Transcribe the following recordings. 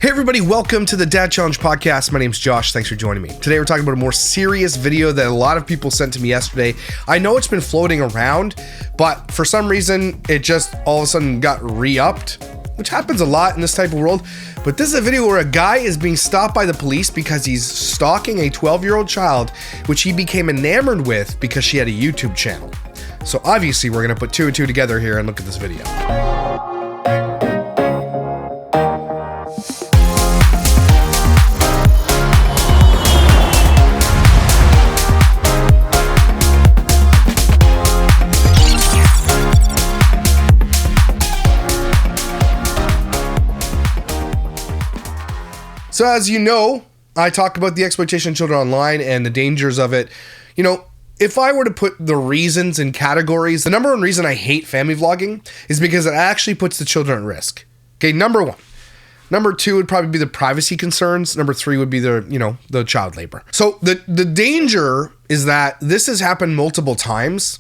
Hey everybody, welcome to the Dad Challenge podcast. My name's Josh. Thanks for joining me. Today we're talking about a more serious video that a lot of people sent to me yesterday. I know it's been floating around, but for some reason it just all of a sudden got re-upped, which happens a lot in this type of world. But this is a video where a guy is being stopped by the police because he's stalking a 12-year-old child, which he became enamored with because she had a YouTube channel. So obviously we're gonna put two and two together here and look at this video. So as you know, I talk about the exploitation of children online and the dangers of it. You know, if I were to put the reasons in categories, the number one reason I hate family vlogging is because it actually puts the children at risk. Okay, number one. Number two would probably be the privacy concerns. Number three would be the child labor. So the danger is that this has happened multiple times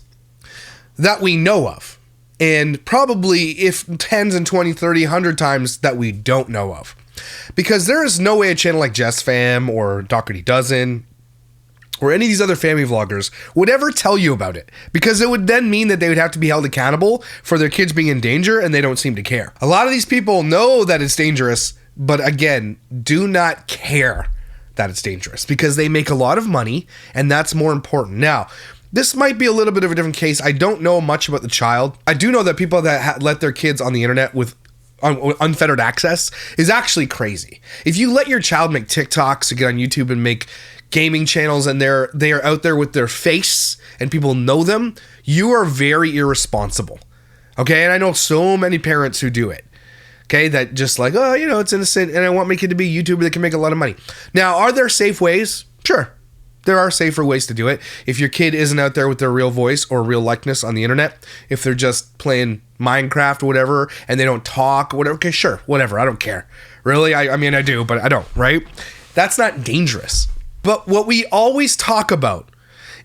that we know of. And probably if 10s and 20, 30, 100 times that we don't know of. Because there is no way a channel like Jess Fam or Doherty Dozen or any of these other family vloggers would ever tell you about it, because it would then mean that they would have to be held accountable for their kids being in danger, and they don't seem to care. A lot of these people know that it's dangerous, but again, do not care that it's dangerous because they make a lot of money, and that's more important. Now, this might be a little bit of a different case. I don't know much about the child. I do know that people that let their kids on the internet with unfettered access is actually crazy. If you let your child make TikToks to get on YouTube and make gaming channels and they are out there with their face and people know them, you are very irresponsible. Okay, and I know so many parents who do it. Okay, that just like, oh, you know, it's innocent and I want my kid to be a YouTuber that can make a lot of money. Now, are there safe ways? Sure. There are safer ways to do it. If your kid isn't out there with their real voice or real likeness on the internet, if they're just playing Minecraft or whatever, and they don't talk or whatever, okay, sure, whatever, I don't care. Really, I mean, I do, but I don't, right? That's not dangerous. But what we always talk about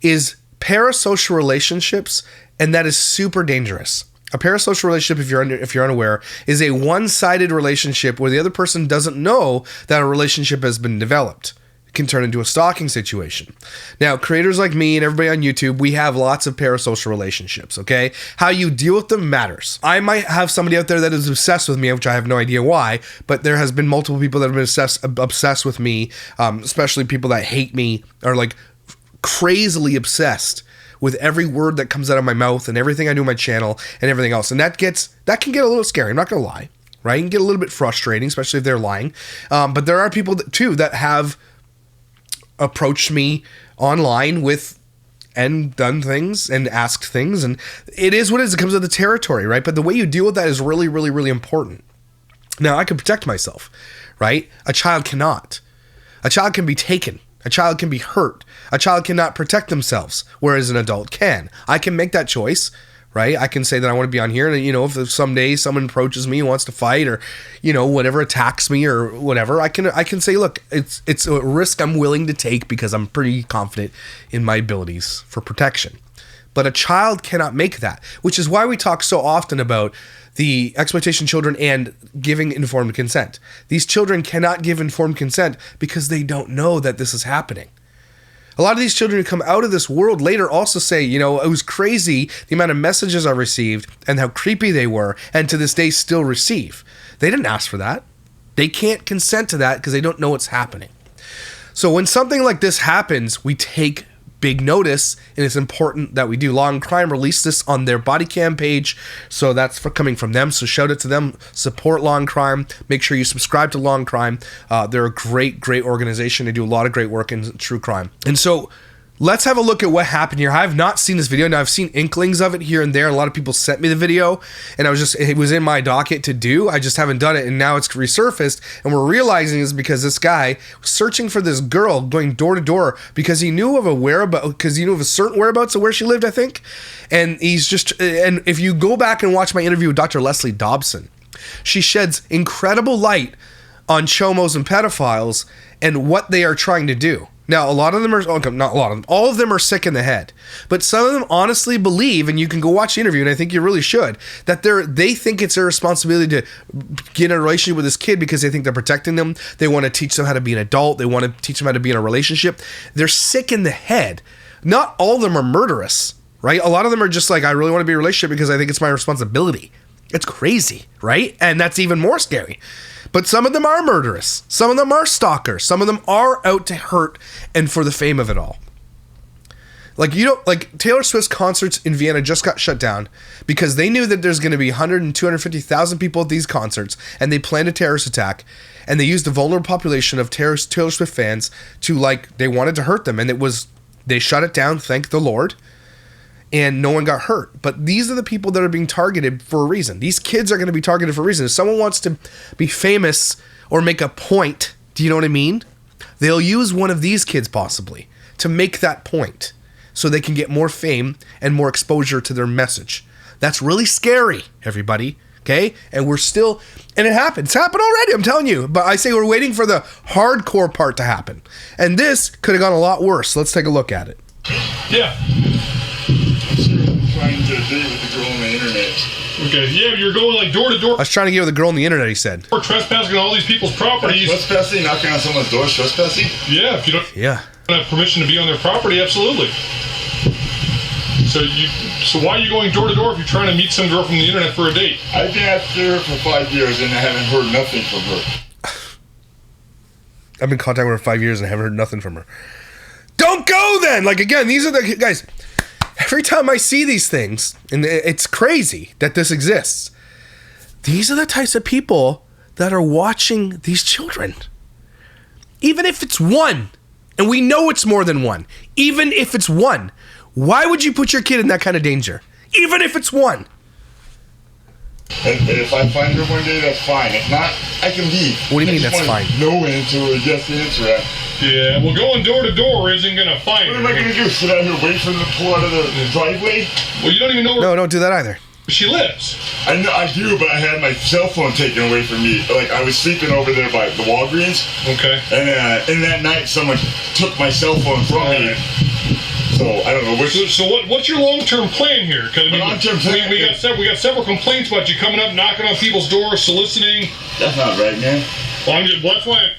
is parasocial relationships, and that is super dangerous. A parasocial relationship, if you're unaware, is a one-sided relationship where the other person doesn't know that a relationship has been developed. Can turn into a stalking situation. Now, creators like me and everybody on YouTube, we have lots of parasocial relationships, okay? How you deal with them matters. I might have somebody out there that is obsessed with me, which I have no idea why, but there has been multiple people that have been obsessed with me, especially people that hate me, are like crazily obsessed with every word that comes out of my mouth and everything I do on my channel and everything else. And that can get a little scary, I'm not gonna lie, right? It can get a little bit frustrating, especially if they're lying. But there are people that have approached me online with and done things and asked things, and it is what it is. It comes with the territory, right? But the way you deal with that is really, really, really important. Now, I can protect myself, right? A child cannot. A child can be taken. A child can be hurt. A child cannot protect themselves, whereas an adult can. I can make that choice, right? I can say that I want to be on here, and you know, if someday someone approaches me and wants to fight, or you know, whatever, attacks me or whatever, I can say, look, it's a risk I'm willing to take because I'm pretty confident in my abilities for protection. But a child cannot make that, which is why we talk so often about the exploitation of children and giving informed consent. These children cannot give informed consent because they don't know that this is happening. A lot of these children who come out of this world later also say, you know, it was crazy the amount of messages I received and how creepy they were, and to this day still receive. They didn't ask for that. They can't consent to that because they don't know what's happening. So when something like this happens, we take big notice, and it's important that we do. Law and Crime released this on their body cam page, so that's coming from them. So shout out to them. Support Law and Crime. Make sure you subscribe to Law and Crime. They're a great organization. They do a lot of great work in true crime. And so let's have a look at what happened here. I have not seen this video. Now, I've seen inklings of it here and there. A lot of people sent me the video, and it was in my docket to do. I just haven't done it, and now it's resurfaced, and we're realizing it's because this guy was searching for this girl, going door to door, because he knew of a certain whereabouts of where she lived, I think. And and if you go back and watch my interview with Dr. Leslie Dobson, she sheds incredible light on chomos and pedophiles and what they are trying to do. Now, a lot of them are, not a lot of them, all of them are sick in the head. But some of them honestly believe, and you can go watch the interview, and I think you really should, that they think it's their responsibility to get in a relationship with this kid because they think they're protecting them. They want to teach them how to be an adult. They want to teach them how to be in a relationship. They're sick in the head. Not all of them are murderous, right? A lot of them are just like, I really want to be in a relationship because I think it's my responsibility. It's crazy, right? And that's even more scary. But some of them are murderous. Some of them are stalkers. Some of them are out to hurt and for the fame of it all. Like, Taylor Swift's concerts in Vienna just got shut down because they knew that there's going to be 100 and 250,000 people at these concerts, and they planned a terrorist attack, and they used the vulnerable population of Taylor Swift fans to, they wanted to hurt them, and they shut it down, thank the Lord, and no one got hurt. But these are the people that are being targeted for a reason. These kids are going to be targeted for a reason. If someone wants to be famous or make a point, do you know what I mean? They'll use one of these kids possibly to make that point so they can get more fame and more exposure to their message. That's really scary, everybody. Okay? And it happened. It's happened already, I'm telling you. But I say we're waiting for the hardcore part to happen. And this could have gone a lot worse. Let's take a look at it. Yeah. Trying to date with the girl on the internet. Okay, yeah, you're going door to door. I was trying to get with a girl on the internet, he said. Or trespassing on all these people's properties. Trespassing, knocking on someone's door, trespassing? Yeah, if you don't have permission to be on their property, absolutely. So why are you going door to door if you're trying to meet some girl from the internet for a date? I've been after her for 5 years and I haven't heard nothing from her. I've been in contact with her 5 years and I haven't heard nothing from her. Don't go then! Again, these are the guys. Every time I see these things, and it's crazy that this exists, these are the types of people that are watching these children. Even if it's one, and we know it's more than one, even if it's one, why would you put your kid in that kind of danger? Even if it's one. And if I find her one day, that's fine. If not, I can leave. What do you mean that's fine? No answer or yes answer. Yeah, well, going door to door isn't going to find her. What am I going to do? Sit out here wait for them to pull out of the driveway? Well, you don't even know where... No, don't do that either. She lives. I know, I do, but I had my cell phone taken away from me. I was sleeping over there by the Walgreens. Okay. And that night, someone took my cell phone from me. So I don't know. So what's your long-term plan here? Because long-term plan. We got several complaints about you coming up, knocking on people's doors, soliciting. That's not right, man. Well, that's why.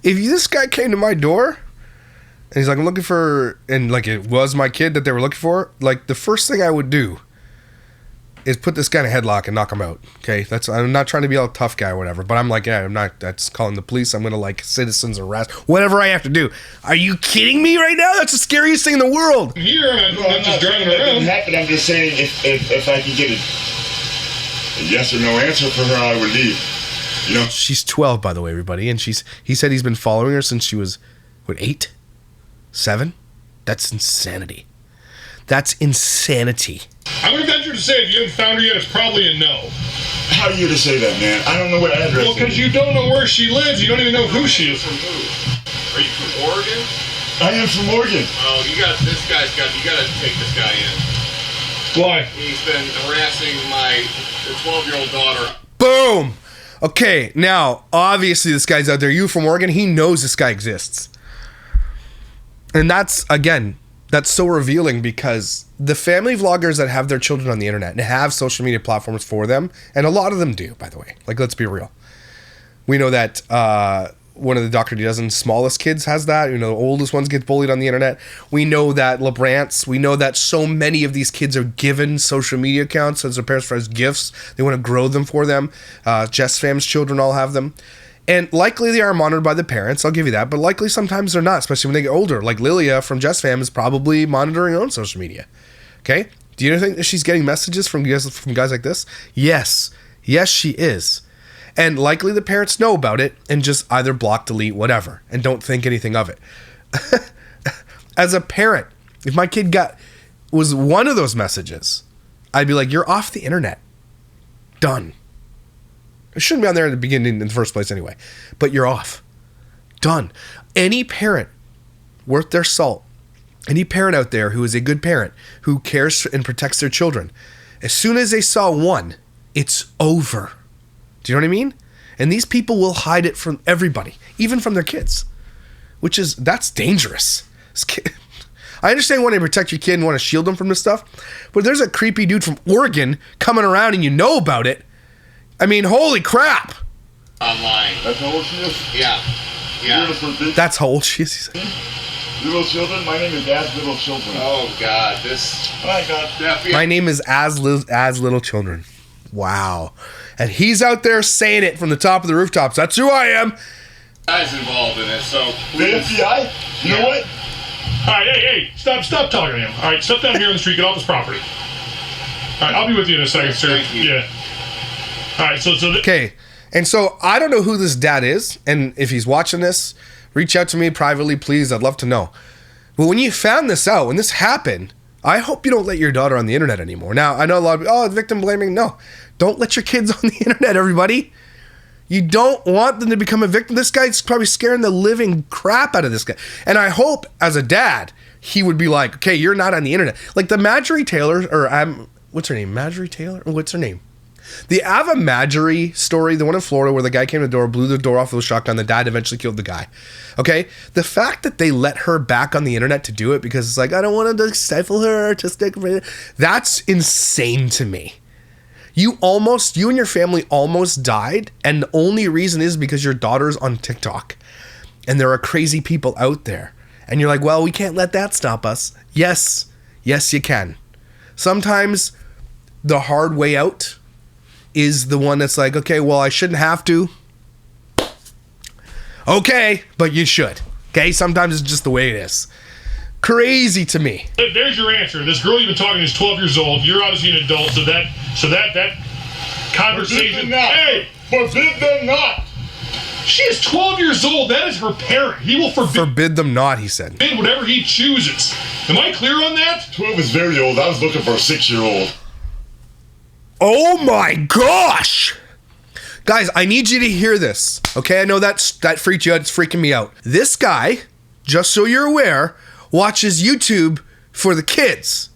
If this guy came to my door and he's like, I'm looking for, and it was my kid that they were looking for, the first thing I would do is put this guy in a headlock and knock him out. Okay, I'm not trying to be a tough guy or whatever, but I'm I'm not. That's calling the police. I'm gonna citizens arrest, whatever I have to do. Are you kidding me right now? That's the scariest thing in the world. Here, I'm not just driving around. That around. didn't happen. I'm just saying, if I can get a yes or no answer for her, I would leave. You know, she's 12, by the way, everybody, and he said he's been following her since she was 8, 7. That's insanity. That's insanity. I'm going to venture to say if you haven't found her yet, it's probably a no. How are you to say that, man? I don't know what address. Well, because you don't know where she lives. You don't even know who she is. Are you from Oregon? I am from Oregon. Oh, you got to take this guy in. Why? He's been harassing my 12-year-old daughter. Boom. Okay, now, obviously this guy's out there. You from Oregon, he knows this guy exists. And that's so revealing because the family vloggers that have their children on the internet and have social media platforms for them, and a lot of them do, by the way. Let's be real. We know that one of the Dr. Dozen's smallest kids has that. The oldest ones get bullied on the internet. We know that LeBrant's. We know that so many of these kids are given social media accounts as their parents as gifts. They want to grow them for them. Jess Fam's children all have them. And likely they are monitored by the parents, I'll give you that, but likely sometimes they're not, especially when they get older. Like Lilia from Jess Fam is probably monitoring her own social media. Okay? Do you think that she's getting messages from guys like this? Yes. Yes, she is. And likely the parents know about it and just either block, delete, whatever, and don't think anything of it. As a parent, if my kid was one of those messages, I'd be like, you're off the internet. Done. It shouldn't be on there in the beginning in the first place anyway. But you're off. Done. Any parent worth their salt, any parent out there who is a good parent, who cares and protects their children, as soon as they saw one, it's over. Do you know what I mean? And these people will hide it from everybody, even from their kids. that's dangerous. I understand wanting to protect your kid and want to shield them from this stuff, but there's a creepy dude from Oregon coming around and you know about it. I mean, holy crap. Online. That's how old she is? Yeah. Yeah. That's how old she is. Little children? My name is As Little Children. Oh, God. This... Oh, my God. My name is As Little Children. Wow. And he's out there saying it from the top of the rooftops. That's who I am. Guy's involved in it, so... The FBI? You know what? All right, hey, stop talking to him. All right, step down here on the street, get off this property. All right, I'll be with you in a second, sir. Thank you. Yeah. All right, so okay, and so I don't know who this dad is, and if he's watching this, reach out to me privately, please. I'd love to know. But when you found this out, when this happened, I hope you don't let your daughter on the internet anymore. Now, I know a lot of victim blaming. No, don't let your kids on the internet, everybody. You don't want them to become a victim. This guy's probably scaring the living crap out of this guy. And I hope, as a dad, he would be like, okay, you're not on the internet. Like the Marjorie Taylor, or what's her name? Marjorie Taylor? What's her name? The Ava Marjorie story, the one in Florida where the guy came to the door, blew the door off with a shotgun, the dad eventually killed the guy. Okay? The fact that they let her back on the internet to do it because it's like, I don't want to stifle her artistic, that's insane to me. You and your family almost died, and the only reason is because your daughter's on TikTok. And there are crazy people out there. And you're like, well, we can't let that stop us. Yes, you can. Sometimes the hard way out is the one that's like, okay, well, I shouldn't have to. Okay, but you should. Okay, sometimes it's just the way it is. Crazy to me. there's your answer. This girl you've been talking to is 12 years old. You're obviously an adult, so that conversation. Hey, forbid them not. She is 12 years old. That is her parent. He will forbid them not, he said. Forbid whatever he chooses. Am I clear on that? 12 is very old. I was looking for a 6-year-old. Oh my gosh! Guys, I need you to hear this. Okay, I know that freaked you out. It's freaking me out. This guy, just so you're aware, watches YouTube for the kids.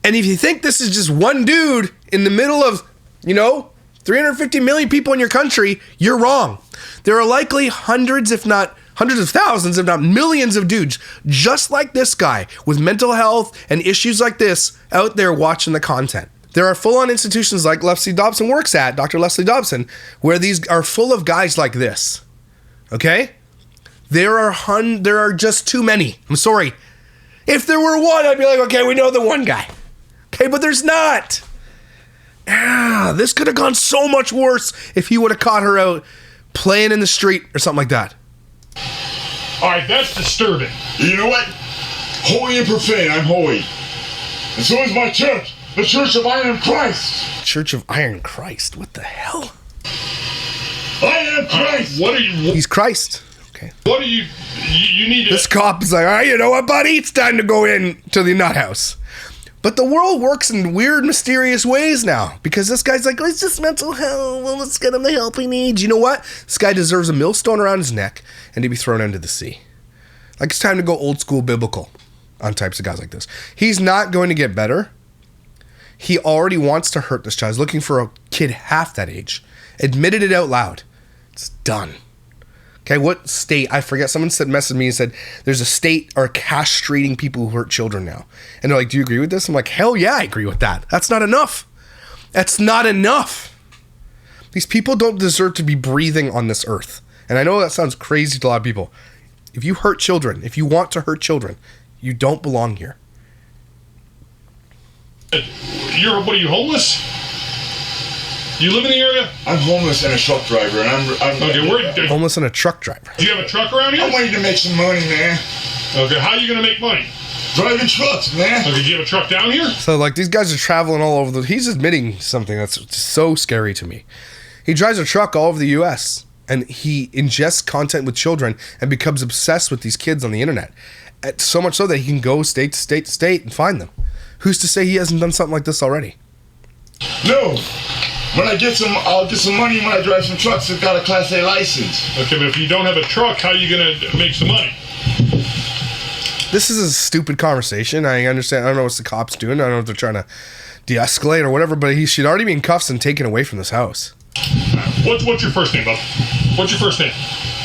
And if you think this is just one dude in the middle of, 350 million people in your country, you're wrong. There are likely hundreds of thousands, if not millions of dudes just like this guy with mental health and issues like this out there watching the content. There are full-on institutions like Leslie Dobson works at, Dr. Leslie Dobson, where these are full of guys like this. Okay? There are just too many. I'm sorry. If there were one, I'd be like, okay, we know the one guy. Okay, but there's not. This could have gone so much worse if he would have caught her out playing in the street or something like that. All right, that's disturbing. You know what? Holy and profane, I'm holy. And so is my church, the Church of Iron Christ. Church of Iron Christ? What the hell? I am Christ. What are you? He's Christ. Okay. What are you need to... This cop is like, all right, you know what, buddy? It's time to go in to the nut house. But the world works in weird, mysterious ways now. Because this guy's like, oh, it's just mental health. Well, let's get him the help he needs. You know what? This guy deserves a millstone around his neck and to be thrown into the sea. Like, it's time to go old school biblical on types of guys like this. He's not going to get better. He already wants to hurt this child. He's looking for a kid half that age. Admitted it out loud. It's done. Okay, what state? I forget. Someone messaged me and said there's a state are castrating people who hurt children now. And they're like, do you agree with this? I'm like, hell yeah, I agree with that. That's not enough. That's not enough. These people don't deserve to be breathing on this earth. And I know that sounds crazy to a lot of people. If you hurt children, if you want to hurt children, you don't belong here. What are you, homeless? You live in the area? I'm homeless and a truck driver, and I'm okay. Homeless and a truck driver. Do you have a truck around here? I'm waiting to make some money, man. Okay, how are you gonna make money? Driving trucks, man. Okay, do you have a truck down here? So, like, these guys are traveling all over he's admitting something that's so scary to me. He drives a truck all over the U.S., and he ingests content with children and becomes obsessed with these kids on the internet. So much so that he can go state to state to state and find them. Who's to say he hasn't done something like this already? No. When I'll get some money when I drive some trucks that got a Class A license. Okay, but if you don't have a truck, how are you gonna make some money? This is a stupid conversation. I understand. I don't know what the cops doing. I don't know if they're trying to de-escalate or whatever, but he should already be in cuffs and taken away from this house. What's your first name, bub? What's your first name?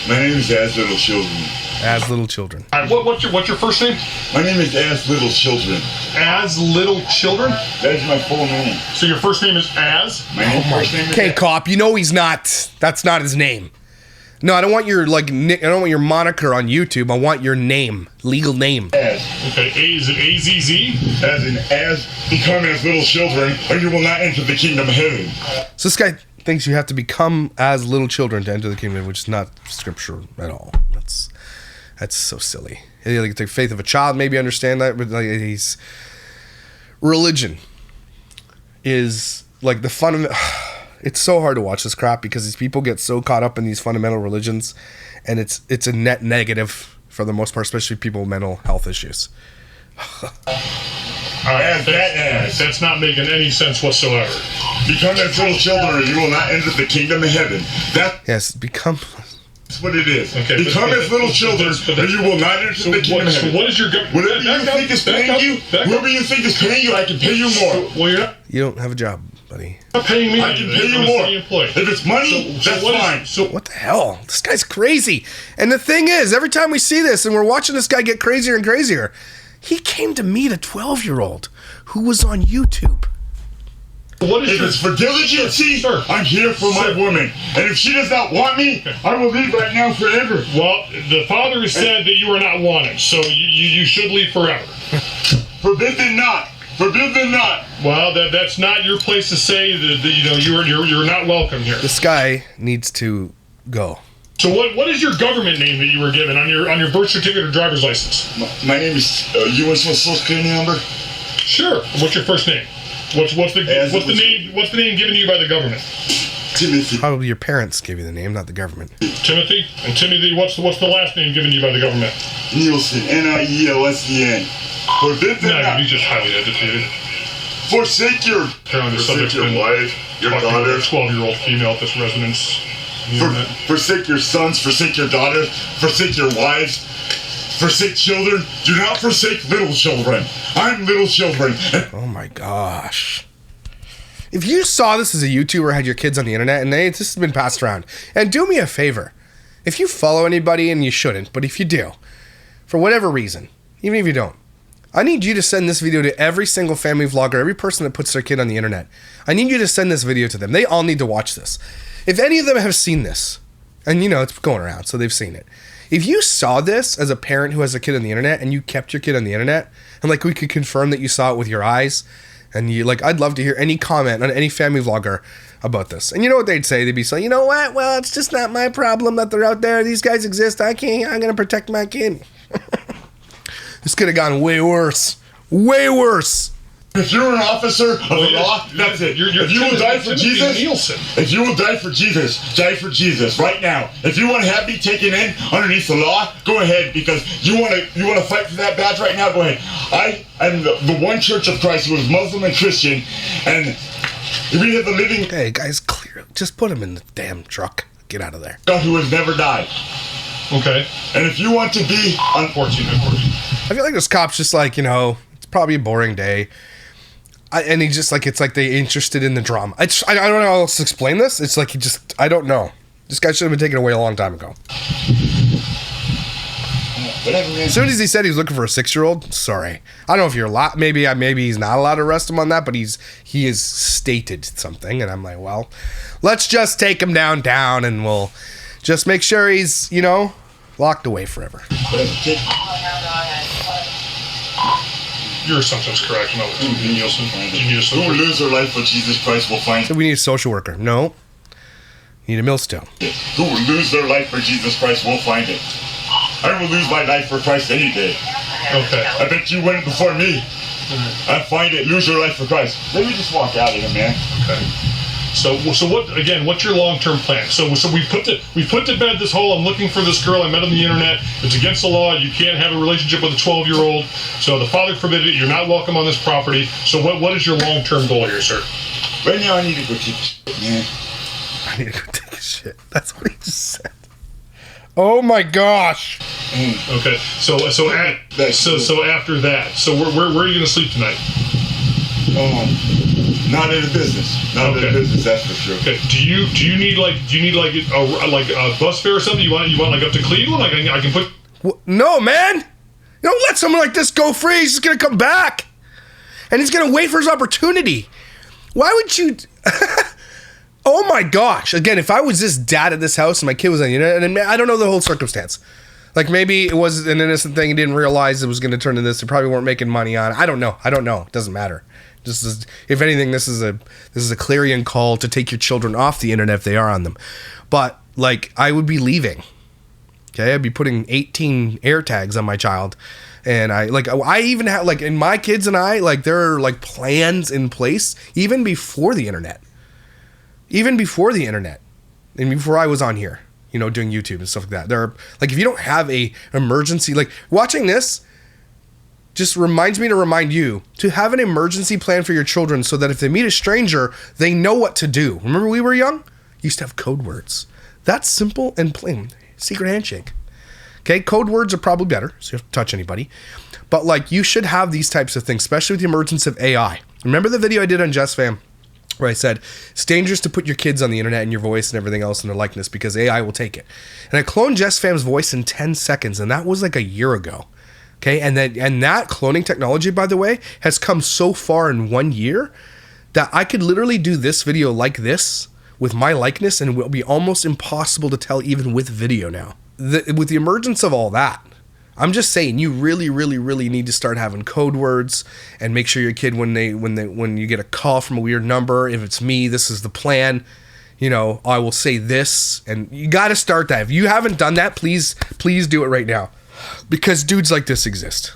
My name is As Little Children. As little children. All right, what's your first name? My name is As Little Children. As Little Children? That is my full name. So your first name is As? My first name is Okay, As. cop, you know he's not. That's not his name. No, I don't want your I don't want your moniker on YouTube. I want your name, legal name. As. Okay, is it AZZ? As in, as become as little children, or you will not enter the kingdom of heaven. So this guy thinks you have to become as little children to enter the kingdom, which is not scripture at all. That's so silly. Like the faith of a child, maybe understand that, but like religion is like the fundamental. It's so hard to watch this crap because these people get so caught up in these fundamental religions, and it's a net negative for the most part, especially people with mental health issues. All right, that's not making any sense whatsoever. Become as little children, or you will not enter the kingdom of heaven. Yes, become. That's what it is. Okay, become as little children, or you will not enter the kingdom of heaven. So what is your whatever you think is paying you, whoever you think is paying you, I can pay you more. Well, you're not. You don't have a job, buddy. Not paying me. I can pay you more. If it's money, that's fine. So What the hell? This guy's crazy. And the thing is, every time we see this and we're watching this guy get crazier and crazier, he came to meet a 12-year-old who was on YouTube. what is If your... it's for diligency, Sir. I'm here for my woman. And if she does not want me, I will leave right now forever. Well, the father has said that you are not wanted, so you should leave forever. Forbid them not. Forbid them not. Well, that's not your place to say that you're not welcome here. This guy needs to go. So what is your government name that you were given on your birth certificate or driver's license? My name is, you want some social security number? Sure. What's your first name? What's the name given to you by the government? Timothy. Probably your parents gave you the name, not the government. Timothy? And Timothy, what's the last name given to you by the government? Nielsen. Nielsen. Forbid them No, not. he's just highly educated. Forsake your wife, your daughter. 12-year-old female at this residence. Forsake your sons, forsake your daughters, forsake your wives, forsake children. Do not forsake little children. I'm little children. Oh my gosh. If you saw this as a YouTuber, had your kids on the internet, and this has been passed around, and do me a favor. If you follow anybody, and you shouldn't, but if you do, for whatever reason, even if you don't, I need you to send this video to every single family vlogger, every person that puts their kid on the internet. I need you to send this video to them. They all need to watch this. If any of them have seen this, and it's going around, so they've seen it. If you saw this as a parent who has a kid on the internet, and you kept your kid on the internet, and we could confirm that you saw it with your eyes, and I'd love to hear any comment on any family vlogger about this. And you know what they'd say? They'd be saying, you know what? Well, it's just not my problem that they're out there. These guys exist. I'm going to protect my kid. This could have gone way worse. Way worse. If you're an officer of the law, that's it. If you will die for Jesus, if you will die for Jesus right now. If you want to have me taken in underneath the law, go ahead, because you want to fight for that badge right now. Go ahead. I am the one Church of Christ who is Muslim and Christian, and we have the living. Hey guys, clear. Just put him in the damn truck. Get out of there. God who has never died. Okay. And if you want to be unfortunate. I feel like this cop's just it's probably a boring day. And he just it's like they interested in the drama. I don't know how else to explain this. It's like I don't know. This guy should have been taken away a long time ago. As soon as he said he was looking for a 6-year-old, sorry. I don't know if you're maybe he's not allowed to arrest him on that, but he has stated something, and I'm like, well, let's just take him downtown and we'll just make sure he's, locked away forever. Your assumption's correct. No, Nielsen. Who will lose their life for Jesus Christ will find. So we need a social worker. No. We need a millstone. Who will lose their life for Jesus Christ will find it. I will lose my life for Christ any day. Okay. I bet you went before me. I find it. Lose your life for Christ. Let me just walk out of here, man. Okay. So what's your long-term plan? So we put to bed this whole I'm looking for this girl I met on the internet. It's against the law. You can't have a relationship with a 12-year-old. So the father forbid it. You're not welcome on this property. So what is your long-term goal here, sir? Right now I need to go take a shit, man. I need to go take a shit. That's what he just said. Oh my gosh. Okay. So after that. So where are you gonna sleep tonight? Not in the business. Not in the business, that's for sure. Okay. Do you need a bus fare or something? You want up to Cleveland? I can put. No, man. You don't let someone like this go free. He's just going to come back. And he's going to wait for his opportunity. Why would you... Oh my gosh. Again, if I was this dad at this house and my kid was on the internet, and I don't know the whole circumstance. Like maybe it was an innocent thing. He didn't realize it was going to turn into this. They probably weren't making money on it. I don't know. It doesn't matter. If anything, this is a clarion call to take your children off the internet if they are on them. But like, I would be leaving. Okay, I'd be putting 18 air tags on my child, and I even have like, in my kids and I, like, there are like plans in place even before the internet. Even before the internet, and before I was on here, doing YouTube and stuff like that. There are, like, if you don't have a emergency, like, watching this just reminds me to remind you to have an emergency plan for your children so that if they meet a stranger, they know what to do. Remember we were young? Used to have code words. That's simple and plain. Secret handshake. Okay, code words are probably better, so you have to touch anybody. But, like, you should have these types of things, especially with the emergence of AI. Remember the video I did on JustFam? Where I said, it's dangerous to put your kids on the internet and your voice and everything else and their likeness because AI will take it. And I cloned JustFam's voice in 10 seconds, and that was like a year ago. Okay, and that cloning technology, by the way, has come so far in 1 year that I could literally do this video like this with my likeness, and it will be almost impossible to tell even with video now. With the emergence of all that, I'm just saying, you really, really, really need to start having code words and make sure your kid, when you get a call from a weird number, if it's me, this is the plan. I will say this, and you got to start that. If you haven't done that, please do it right now, because dudes like this exist.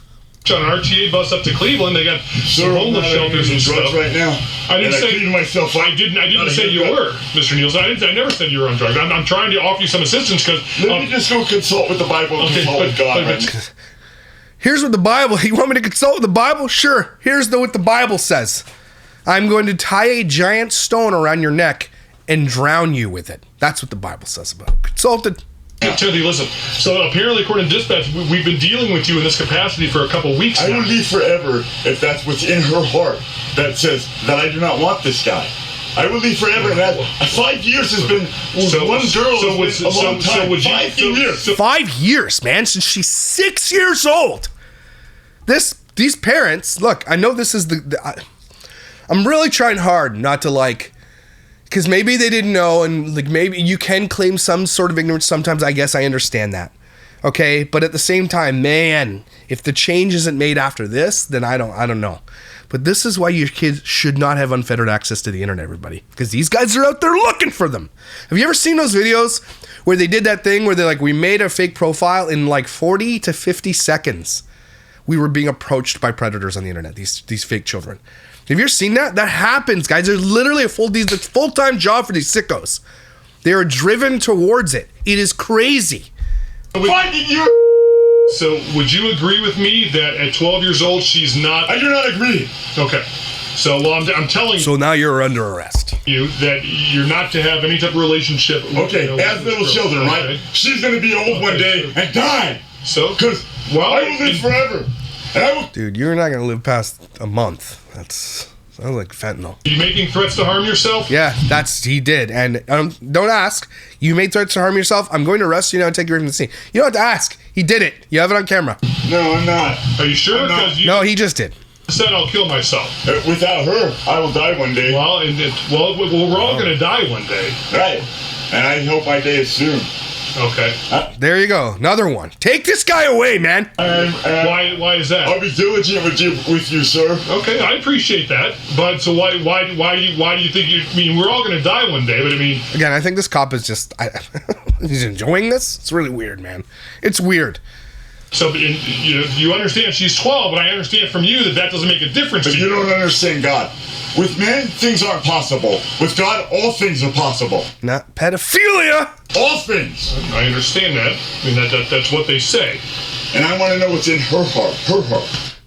On an RTA bus up to Cleveland, they got some homeless shelters and stuff. Right now, I didn't say myself. I didn't say you were, Mr. Nielsen. I never said you were on drugs. I'm trying to offer you some assistance because. Let me just go consult with the Bible and consult with God. Here's what the Bible. You want me to consult with the Bible? Sure. Here's what the Bible says. I'm going to tie a giant stone around your neck and drown you with it. That's what the Bible says about it. Consult it. Timothy, listen. So apparently, according to dispatch, we've been dealing with you in this capacity for a couple weeks now. I will leave forever if that's what's in her heart that says that I do not want this guy. I will leave forever, and that 5 years has been one girl. So a long time. 5 years. 5 years, man, since she's 6 years old. These parents, look. I know this is I'm really trying hard not to like. Because maybe they didn't know, and like maybe you can claim some sort of ignorance sometimes. I guess I understand that. Okay, but at the same time, man, if the change isn't made after this, then I don't know. But this is why your kids should not have unfettered access to the internet, everybody. Because these guys are out there looking for them. Have you ever seen those videos where they did that thing where they're like, we made a fake profile in like 40 to 50 seconds. We were being approached by predators on the internet, these fake children. Have you ever seen that? That happens, guys. There's literally a full-time job for these sickos. They are driven towards it. It is crazy. So would you agree with me that at 12 years old, she's not... I do not agree. Okay. So I'm telling So now you're under arrest. You that you're not to have any type of relationship. Okay, as little children, right? Okay. She's going to be old one day and die. So? Because I will live forever. Dude, you're not going to live past a month. Sounds like fentanyl. Are you making threats to harm yourself? Yeah, he did. And don't ask. You made threats to harm yourself. I'm going to arrest you now and take you away from the scene. You don't have to ask. He did it. You have it on camera. No, I'm not. Are you sure? No, he just did. Said I'll kill myself. Without her, I will die one day. Well, we're all going to die one day. Right. And I hope my day is soon. Okay. There you go. Another one. Take this guy away, man. Why is that? I'll be diligent with you, sir. Okay, I appreciate that. But so why do you think I mean, we're all going to die one day, but I mean... Again, I think this cop is just... he's enjoying this? It's really weird, man. It's weird. So, you understand she's 12, but I understand from you that doesn't make a difference to you. You don't understand God. With man, things aren't possible. With God, all things are possible. Not pedophilia! All things! I understand that. I mean, that's what they say. And I want to know what's in her heart.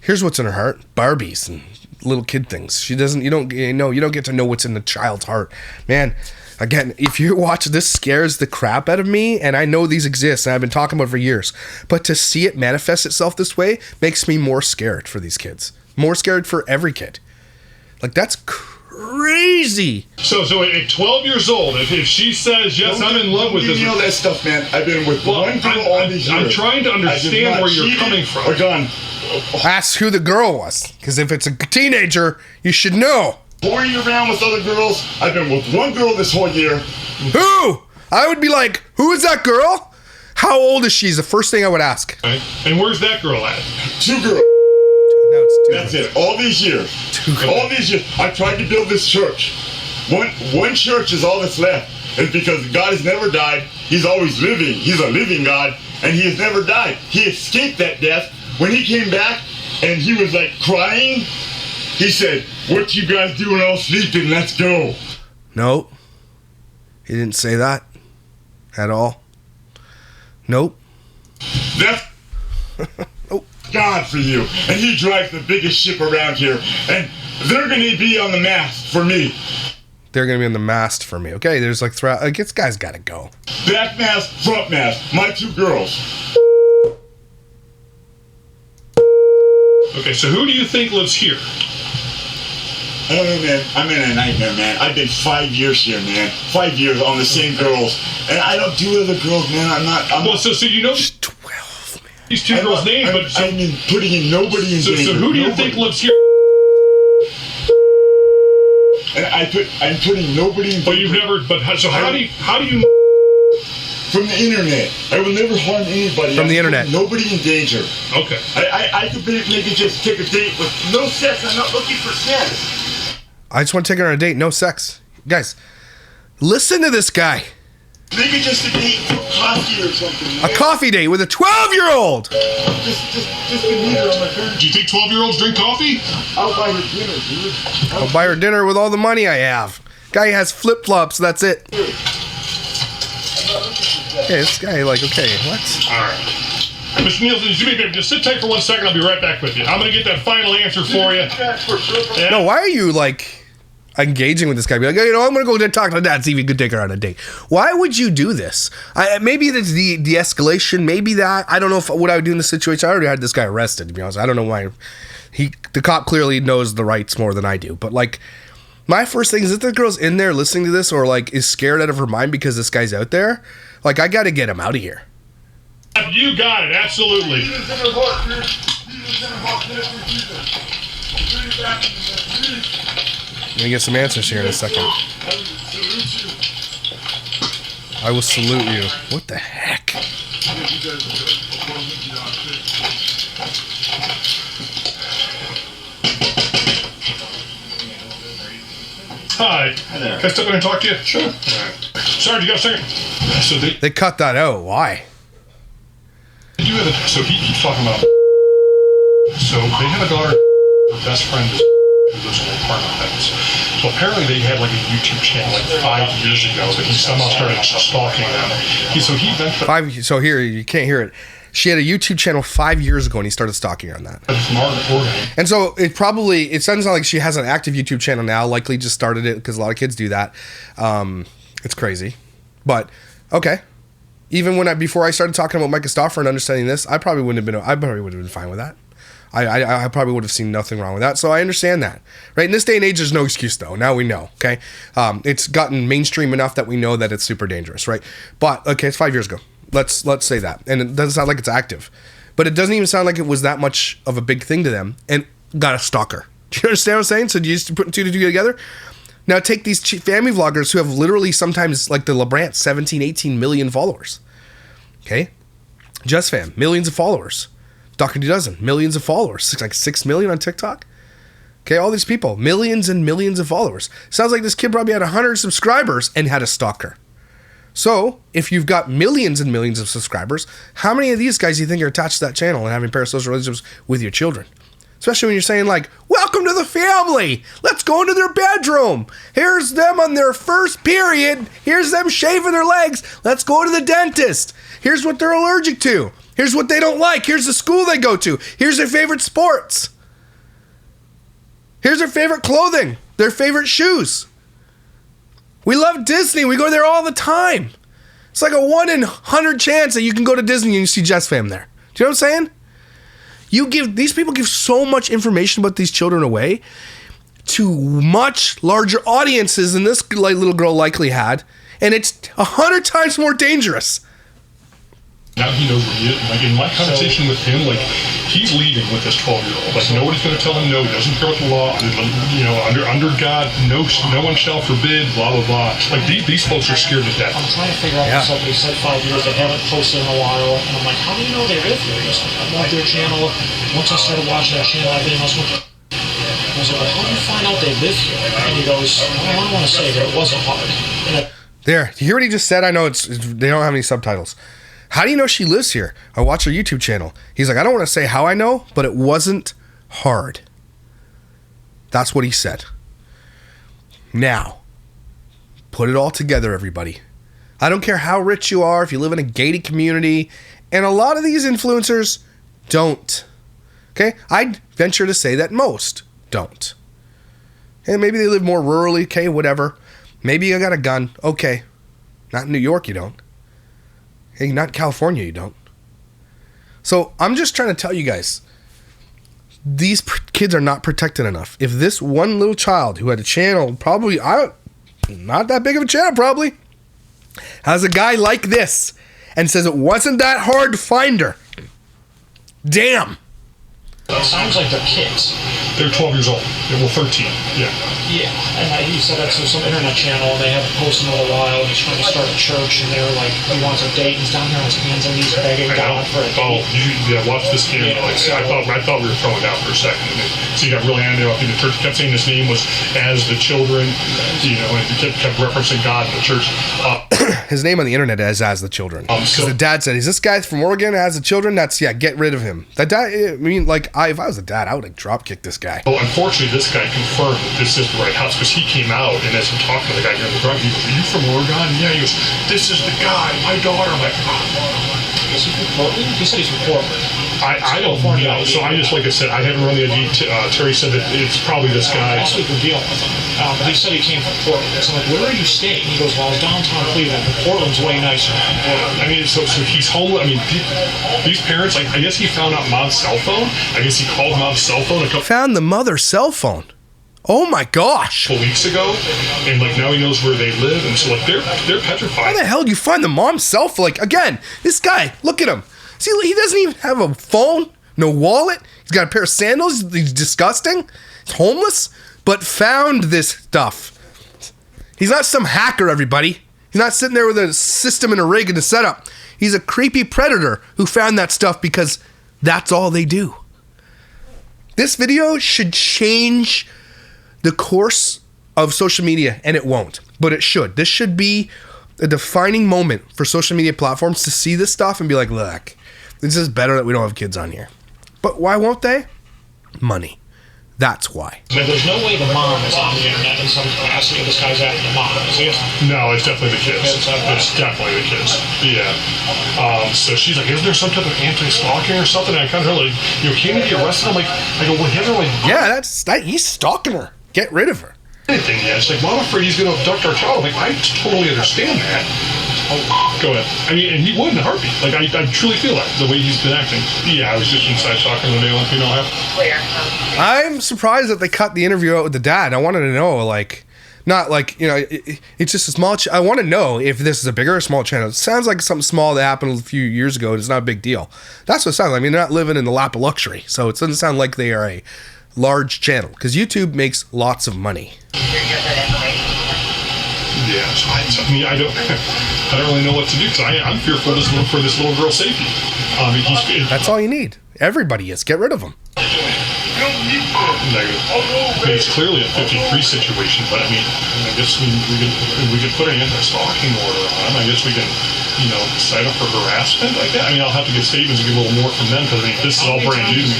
Here's what's in her heart. Barbies and little kid things. You don't get to know what's in the child's heart. Man, again, if you watch this scares the crap out of me, and I know these exist, and I've been talking about it for years, but to see it manifest itself this way makes me more scared for these kids. More scared for every kid. Like, that's crazy. crazy. So at 12 years old, if she says, yes, I'm in love with this. You know that stuff, man. I've been with one girl all these years. I'm trying to understand where you're coming from. Or done. Ask who the girl was. Because if it's a teenager, you should know. Pouring around with other girls. I've been with one girl this whole year. Who? I would be like, who is that girl? How old is she? Is the first thing I would ask. Okay. And where's that girl at? 2 girls. No, it's 2. That's it. All these years. All these years. I tried to build this church. One church is all that's left. It's because God has never died. He's always living. He's a living God. And he has never died. He escaped that death. When he came back and he was like crying, he said, what you guys doing all sleeping? Let's go. No. He didn't say that at all. Nope. That's God for you. And he drives the biggest ship around here. And they're going to be on the mast for me. They're going to be on the mast for me. Okay, there's like, this guy's got to go. Back mast, front mast. My 2 girls. Okay, so who do you think lives here? I don't know, man. I'm in a nightmare, man. I've been 5 years here, man. 5 years on the same girls. And I don't do other girls, man. Well, so you know... 12, man. These 2 girls' names, but... I mean, putting in nobody in danger. So who do you think lives here? And I'm putting nobody in danger. But you've never... So how do you... From the internet. I will never harm anybody. From the internet. Nobody in danger. Okay. I could maybe just take a date with no sex. I'm not looking for sex. I just want to take her on a date. No sex. Guys, listen to this guy. Maybe just a date for coffee or something. A coffee date with a 12-year-old. Just to meet her on my turn. Do you think 12-years drink coffee? I'll buy her dinner, dude. I'll buy her dinner with all the money I have. Guy has flip-flops. That's it. Okay, this guy, like, okay, what? All right. Mr. Nielsen, just sit tight for 1 second. I'll be right back with you. I'm going to get that final answer for you. Yeah. No, why are you, like, engaging with this guy? Be like, oh, I'm going to go talk to dad, see if he could take her on a date. Why would you do this? Maybe it's the de-escalation. Maybe that. I don't know what I would do in this situation. I already had this guy arrested, to be honest. I don't know why. The cop clearly knows the rights more than I do. But, like, my first thing is if the girl's in there listening to this or, like, is scared out of her mind because this guy's out there, like, I got to get him out of here. You got it, absolutely. Let me get some answers here in a second. I will salute you. What the heck? Hi. Hi there. Can I step in and talk to you? Sure. All right. Sorry, you got a second? So they cut that out. Why? So he keeps talking about. So they have a daughter. Her best friend who lives in an apartment house. So apparently they had like a YouTube channel like 5 years ago that he somehow started stalking them. He eventually. So here you can't hear it. She had a YouTube channel 5 years ago and he started stalking her on that. And so it sounds like she has an active YouTube channel now, likely just started it because a lot of kids do that. It's crazy. But, okay. Even before I started talking about Micah Stauffer and understanding this, I probably would have been fine with that. I probably would have seen nothing wrong with that. So I understand that. Right? In this day and age, there's no excuse though. Now we know, okay? It's gotten mainstream enough that we know that it's super dangerous, right? But, okay, it's 5 years ago. Let's say that. And it doesn't sound like it's active. But it doesn't even sound like it was that much of a big thing to them. And got a stalker. Do you understand what I'm saying? So do you just put 2 to 2 together? Now take these family vloggers who have literally sometimes, like the LeBrant, 17, 18 million followers. Okay? Just Fam, millions of followers. Dr. Dozen, millions of followers. Like 6 million on TikTok. Okay, all these people, millions and millions of followers. Sounds like this kid probably had 100 subscribers and had a stalker. So, if you've got millions and millions of subscribers, how many of these guys do you think are attached to that channel and having parasocial relationships with your children? Especially when you're saying like, welcome to the family. Let's go into their bedroom. Here's them on their first period. Here's them shaving their legs. Let's go to the dentist. Here's what they're allergic to. Here's what they don't like. Here's the school they go to. Here's their favorite sports. Here's their favorite clothing. Their favorite shoes. We love Disney. We go there all the time. It's like a 1 in 100 chance that you can go to Disney and you see Jess Fam there. Do you know what I'm saying? These people give so much information about these children away to much larger audiences than this little girl likely had, and it's 100 times more dangerous. Now he knows where he is. Like in my conversation with him, like he's leading with this 12-year-old. Like nobody's going to tell him no. He doesn't care about the law. You know, under God, no one shall forbid. Blah blah blah. Like these folks are scared to death. I'm trying to figure out. Somebody said 5 years. They haven't posted in a while, and I'm like, how do you know they live here? He's like, I love their channel. Once I started watching that channel, I didn't know. I was like, well, how do you find out they live here? And he goes, well, I don't want to say that it wasn't hard. There, you hear what he just said? I know they don't have any subtitles. How do you know she lives here? I watch her YouTube channel. He's like, I don't want to say how I know, but it wasn't hard. That's what he said. Now, put it all together, everybody. I don't care how rich you are, if you live in a gated community, and a lot of these influencers don't. Okay? I'd venture to say that most don't. And maybe they live more rurally, okay, whatever. Maybe you got a gun. Okay. Not in New York, you don't. Hey, not in California, you don't. So I'm just trying to tell you guys, these kids are not protected enough. If this one little child who had a channel, probably, not that big of a channel probably, has a guy like this and says it wasn't that hard to find her. Damn. It sounds like they're kids. They're 12 years old. They were 13. Yeah. Yeah, and he said that's some internet channel, and they haven't posted in a while, and he's trying to start a church, and they're like, he wants a date, he's down here on his hands and knees begging God for a date. Oh, yeah, watch this game. Yeah, like, I thought we were throwing out for a second. So he got really angry. I think the church kept saying his name was as the children, you know, and he kept referencing God in the church. His name on the internet is as the children. Because the dad said, is this guy from Oregon as the children? That's, yeah, get rid of him. That dad, I mean, like, if I was a dad, I would like drop kick this guy. Well, unfortunately, this guy confirmed that this is the right house because he came out, and as I'm talking to the guy here in the drug, he goes, are you from Oregon? Yeah, he goes, this is the guy, my daughter. I'm like, is he from Portland? He said he's from Portland. I don't know. So I just, like I said, I haven't run the ID. Terry said that it's probably this guy. Last week we're dealing with him. But he said he came from Portland. So I'm like, where are you staying? He goes, well, I was downtown Cleveland. Portland's way nicer than Portland. I mean, so he's homeless. I mean, these parents, like, I guess he found out mom's cell phone. I guess he called mom's cell phone Found the mother's cell phone. Oh my gosh. A couple weeks ago, and like now he knows where they live, and so like they're petrified. How the hell do you find the mom's cell phone? Like, again, this guy, look at him. See, he doesn't even have a phone, no wallet. He's got a pair of sandals. He's disgusting. He's homeless, but found this stuff. He's not some hacker, everybody. He's not sitting there with a system and a rig and a setup. He's a creepy predator who found that stuff because that's all they do. This video should change the course of social media, and it won't, but it should. This should be a defining moment for social media platforms to see this stuff and be like, look, this is better that we don't have kids on here. But why won't they? Money. That's why. There's no way the mom is on the internet in some capacity. This guy's after the mom, is he? No, it's definitely the kids. It's definitely the kids. Yeah. So she's like, isn't there some type of anti-stalking or something? And I kind of like, you know, can't he be arrested? I'm like, I go, well, he hasn't like. Yeah, he's stalking her. Get rid of her. Anything yet? It's like, well, I'm afraid he's going to abduct our child. I'm like, I totally understand that. Oh, go ahead. I mean, and he would in a heartbeat. Like, I truly feel that, the way he's been acting. Yeah, I was just inside talking to the male and female half. I'm surprised that they cut the interview out with the dad. I wanted to know, like, not like, you know, it's just a small, I want to know if this is a bigger or small channel. It sounds like something small that happened a few years ago. It's not a big deal. That's what it sounds like. I mean, they're not living in the lap of luxury. So it doesn't sound like they are a large channel because YouTube makes lots of money. Yeah, so I mean, I don't really know what to do because I'm fearful for this little girl's safety. I mean, that's all you need. Everybody is. Get rid of him. Negative. I mean, it's clearly a 53 situation, but I mean, I guess we can put an anti-stalking order on him. I guess we can, you know, cite him for harassment. Like that. I mean, I'll have to get statements and get a little more from them because I mean, this is all brand new to me.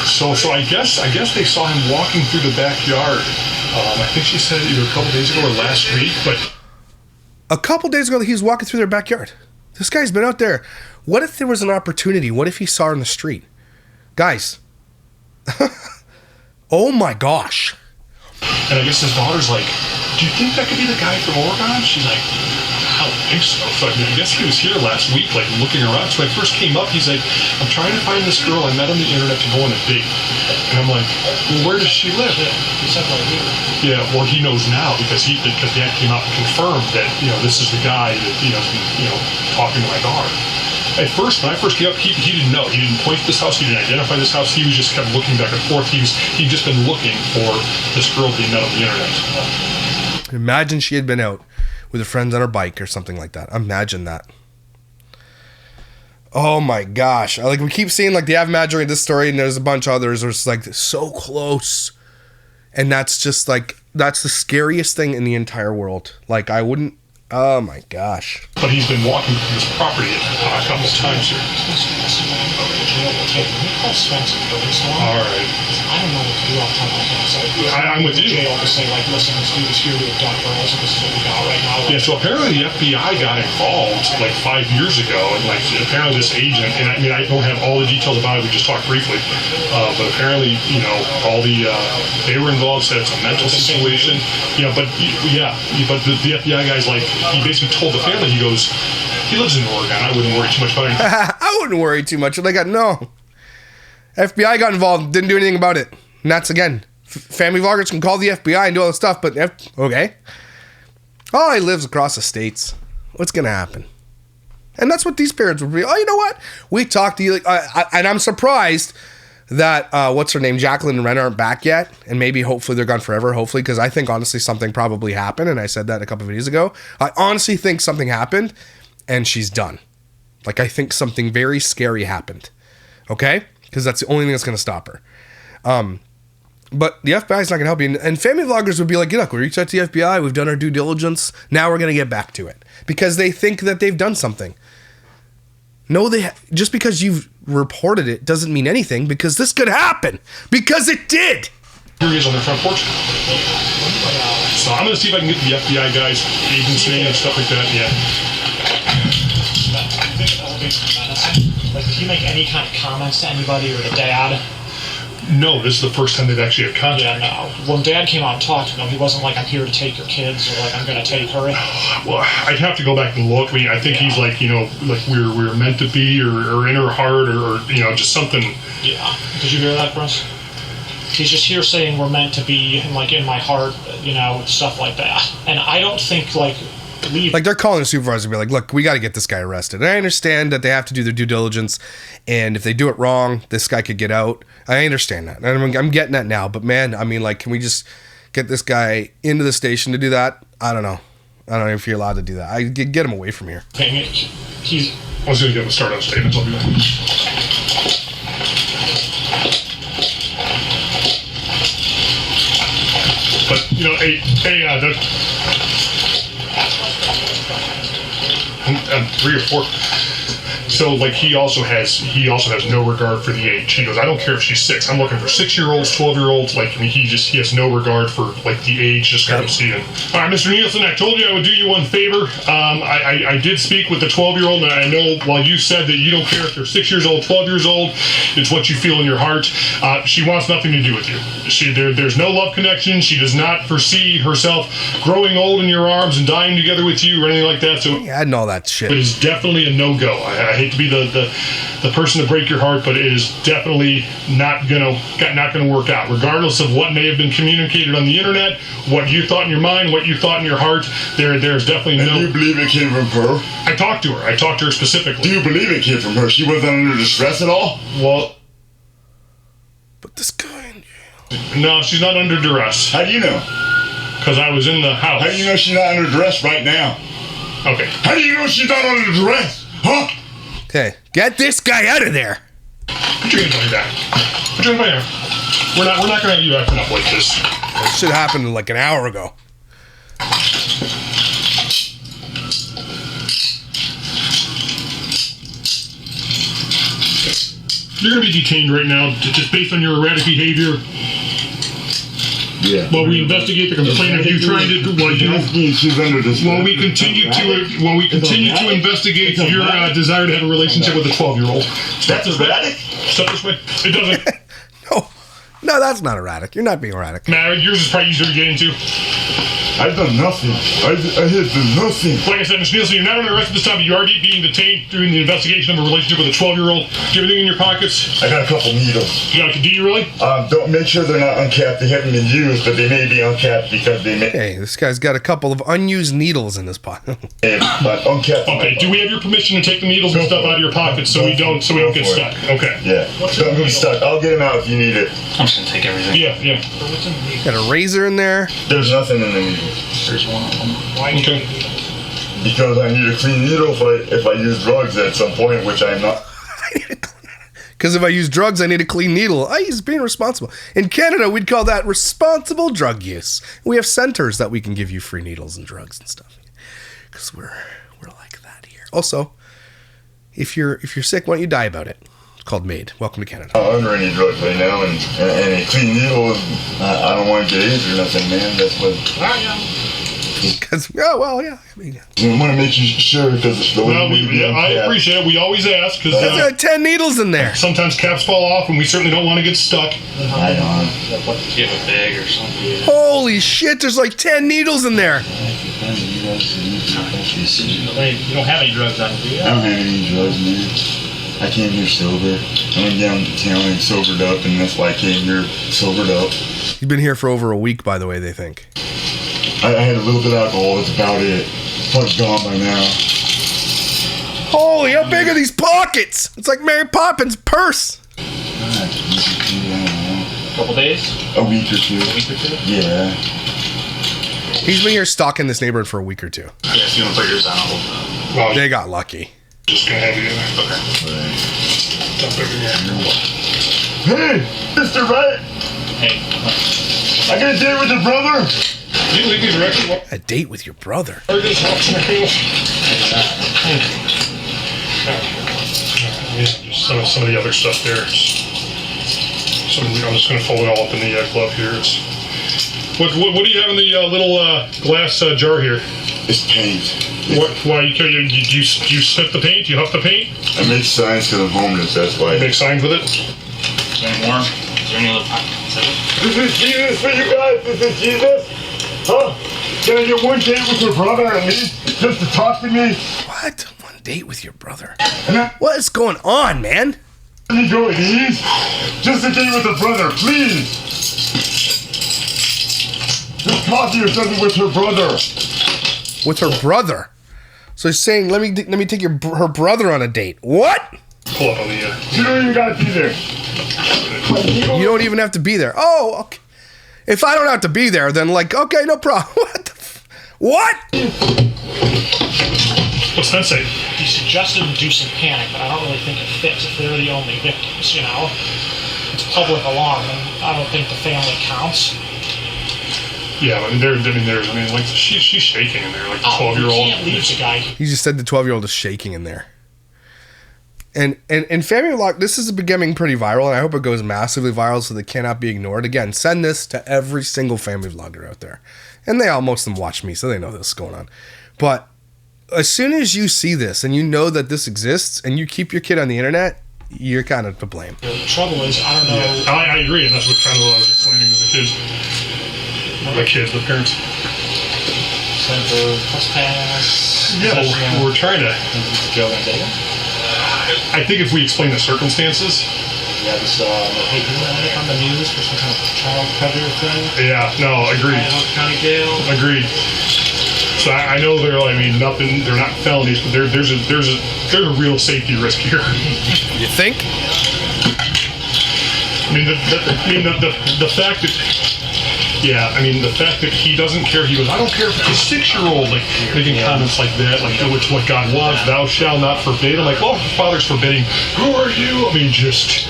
So I guess they saw him walking through the backyard. I think she said either a couple days ago or last week, but a couple days ago he was walking through their backyard. This guy's been out there. What if there was an opportunity? What if he saw her in the street? Guys. Oh my gosh. And I guess his daughter's like, do you think that could be the guy from Oregon? She's like, how don't think so. So I guess he was here last week, like looking around. So when I first came up, he's like, I'm trying to find this girl I met on the internet to go on a date. And I'm like, well, where does she live? He said right here. Yeah, well, he knows now because Dad came out and confirmed that, this is the guy that, talking to my daughter. At first, when I first came up, he didn't know. He didn't point to this house. He didn't identify this house. He was just kept looking back and forth. He'd just been looking for this girl being met on the internet. Imagine she had been out with her friends on her bike or something like that. Imagine that. Oh my gosh. Like, we keep seeing, like, the Avmadger in this story, and there's a bunch of others where it's, like, so close. And that's just, like, that's the scariest thing in the entire world. Like, I wouldn't... Oh my gosh. But he's been walking through this property a couple of times here. All right. I don't know what to do off the top of my head. So I'm with you. Jail to say, like, listen, let's do this here. We have done girls, and this is what we got right now. Yeah, so apparently the FBI got involved like 5 years ago, and like apparently this agent, and I don't have all the details about it. We just talked briefly, but apparently all the they were involved. Said it's a mental situation. But the FBI guy's like, he basically told the family, he goes, he lives in Oregon. I wouldn't worry too much about it. I wouldn't worry too much. They got no. FBI got involved, didn't do anything about it. And that's, again, family vloggers can call the FBI and do all this stuff, but okay. Oh, he lives across the states. What's going to happen? And that's what these parents would be. Oh, you know what? We talked to you, and I'm surprised that, what's her name, Jacqueline and Ren aren't back yet, and maybe, hopefully, they're gone forever, hopefully, because I think, honestly, something probably happened, and I said that a couple of videos ago. I honestly think something happened, and she's done. Like, I think something very scary happened, okay? Because that's the only thing that's going to stop her. But the FBI is not going to help you. And family vloggers would be like, look, we reached out to the FBI, we've done our due diligence, now we're going to get back to it. Because they think that they've done something. No, just because you've reported it doesn't mean anything, because this could happen. Because it did. Here he is on their front porch. So I'm going to see if I can get the FBI guys, agents name and stuff like that. Yeah. Like, did he make any kind of comments to anybody or to Dad? No, this is the first time they've actually had contact. Yeah, no. When Dad came out and talked to him, he wasn't like, I'm here to take your kids, or like, I'm going to take her. Well, I'd have to go back and look. I think he's like, like we're meant to be, or in her heart, or just something. Yeah. Did you hear that, Chris? He's just here saying we're meant to be, and like in my heart, stuff like that. And I don't think like they're calling the supervisor and be like, look, we got to get this guy arrested. And I understand that they have to do their due diligence, and if they do it wrong, this guy could get out. I understand that. And I'm getting that now. But man, can we just get this guy into the station to do that? I don't know. I don't know if you're allowed to do that. I get him away from here. I was going to give him a start on statements. I'll be back. But 3 or 4. So like he also has no regard for the age. He goes, I don't care if she's 6. I'm looking for 6-year-olds, 12-year-olds. He has no regard for like the age discrepancy. And all right, Mr. Nielsen, I told you I would do you one favor. I did speak with the 12-year-old, and I know while you said that you don't care if they're 6 years old, 12 years old, it's what you feel in your heart. She wants nothing to do with you. There's no love connection. She does not foresee herself growing old in your arms and dying together with you or anything like that. So adding all that shit. It is definitely a no-go. I hate to be the person to break your heart, but it is definitely not gonna work out. Regardless of what may have been communicated on the internet, what you thought in your mind, what you thought in your heart, there's definitely no. Do you believe it came from her? I talked to her specifically. Do you believe it came from her? She wasn't under distress at all? Well, but this guy in jail. No, she's not under duress. How do you know? Because I was in the house. How do you know she's not under duress right now? Okay. How do you know she's not under duress? Huh? Okay, get this guy out of there. Put your hands on your back. Put your hands on your back. We're not gonna have you acting up like this. This should happen like an hour ago. You're gonna be detained right now, just based on your erratic behavior. Yeah. While we investigate the complaint of you trying to do while we continue to investigate your desire to have a relationship with a 12-year-old. That's erratic? Step this way. It doesn't. No, that's not erratic. You're not being erratic. Yours is probably easier to get into. I've done nothing. I have done nothing. Like I said, Mr. Nielsen, you're not under arrest at this time, but you are being detained during the investigation of a relationship with a 12-year-old. Do you have anything in your pockets? I got a couple needles. Do you really? Don't make sure they're not uncapped. They haven't been used, but they may be uncapped because they may. Hey, this guy's got a couple of unused needles in his pocket. But uncapped. Okay. Do we have your permission to take the needles and stuff out of your pockets so we don't get stuck? Okay. Yeah. Don't get stuck. I'll get them out if you need it. I'm just gonna take everything. Yeah. Got a razor in there. There's nothing in the needles. There's one of them. Why do you need needles? Because I need a clean needle if I use drugs at some point, which I'm not. Because if I use drugs, I need a clean needle. He's being responsible. In Canada, we'd call that responsible drug use. We have centers that we can give you free needles and drugs and stuff. Because we're like that here. Also, if you're sick, why don't you die about it? It's called MAID. Welcome to Canada. I'm not under any drugs right now, and a clean needle. I don't want to get AIDS or nothing, man. That's what. Because, yeah. I want to make sure because the way I appreciate it. We always ask because there's 10 needles in there. Sometimes caps fall off, and we certainly don't want to get stuck. I know. You have a bag or something. Holy shit! There's like 10 needles in there. You don't have any drugs on you, do you? I don't have any drugs, man. I came here sober. I went down to town and sobered up, and that's why I came here sobered up. You've been here for over a week, by the way, they think. I had a little bit of alcohol, that's about it. Probably gone by now. Holy, how big are these pockets? It's like Mary Poppins' purse. I don't know. A couple days? A week or two. Yeah. He's been here stalking this neighborhood for a week or two. Yeah, if you want to put yours on, I'll hold Well, They got lucky. just gonna have you in there. Okay. Dump everything. Hey, Mr. Right? Hey. I got a date with your brother? You leave me directly. A date with your brother. Just some of the other stuff there. I'm just going to fold it all up in the glove here. What do you have in the little glass jar here? It's paint. Why you sniff the paint? You huff the paint? I make signs because I'm homeless, that's why. You make signs with it? Is there any more? Is there any other pockets? This is Jesus for you guys. This is Jesus. Huh? Can I get one date with your brother at least? Just to talk to me? What? One date with your brother? What is going on, man? Can you go at ease? Just a date with a brother, please. Just coffee or something with her brother. With her brother? So he's saying, let me take her brother on a date. What? Pull up on the... You don't even gotta be there. You don't even have to be there. Oh, okay. If I don't have to be there, then like, okay, no problem. What the what? What's that say? He suggested inducing panic, but I don't really think it fits if they're the only victims, you know? It's public alarm, and I don't think the family counts. Yeah, like she's shaking in there, like the 12-year-old. You can't leave the guy. He just said the 12-year-old is shaking in there. And Family Vlog, this is becoming pretty viral, and I hope it goes massively viral so they cannot be ignored. Again, send this to every single family vlogger out there. And most of them watch me, so they know this is going on. But as soon as you see this and you know that this exists and you keep your kid on the internet, you're kind of to blame. The trouble is, I don't know. Yeah, I agree, and that's what kind of what I was explaining to the kids. The parents. Sent for trespass. Yeah, we're trying to. Joe and Dale. I think if we explain the circumstances. Yeah, this, hey, didn't that make on the news for some kind of child predator thing? Yeah, no, agreed. County jail. Agreed. So I know they're not felonies, but there's a real safety risk here. You think? I mean, the fact that. Yeah, I mean, the fact that he doesn't care, he goes, I don't care if it's a 6-year-old, like, making comments like that, like, oh, it's what God wants, thou shalt not forbid. I'm like, oh, the Father's forbidding. Who are you? I mean, just...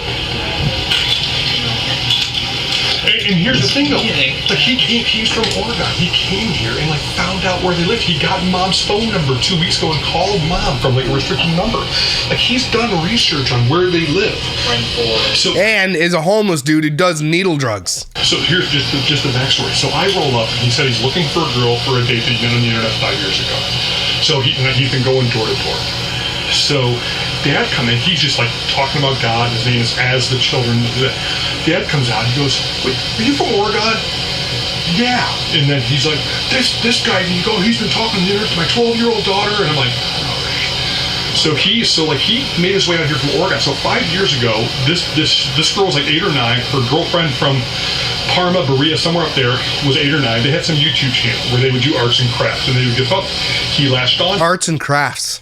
And here's the thing, though, like, he's from Oregon. He came here and, like, found out where they lived. He got Mom's phone number 2 weeks ago and called Mom from, like, a restricted number. Like, he's done research on where they live. So, and is a homeless dude who does needle drugs. So here's just the backstory. So I roll up, and he said he's looking for a girl for a date that he met on the internet 5 years ago. So he's been going door to door. So Dad come in, he's just like talking about God. His name is As the Children. Dad comes out, he goes, wait, are you from Oregon? yeah. And then he's like, this guy, he's been talking to my 12-year-old daughter. And I'm like, all right. So he made his way out here from Oregon. So 5 years ago, this girl was like 8 or 9. Her girlfriend from Parma, Berea, somewhere up there, was 8 or 9. They had some YouTube channel where they would do arts and crafts, and they would get hooked. He latched on. Arts and crafts.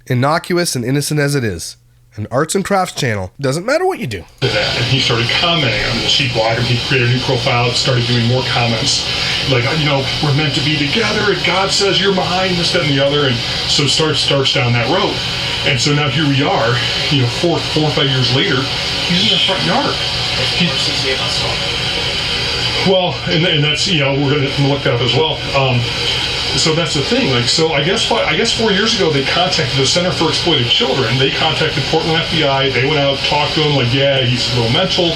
Innocuous and innocent as it is. An arts and crafts channel. Doesn't matter what you do. And he started commenting on this. He blogged him. He created a new profile, started doing more comments. Like, we're meant to be together, and God says you're behind this, that, and the other. And so starts down that road. And so now here we are, 4 or 5 years later, he's in the front yard. Well, and that's, we're going to look that up as well. So that's the thing. Like, so I guess 4 years ago they contacted the Center for Exploited Children. They contacted Portland FBI. They went out, talked to him. Like, yeah, he's a little mental,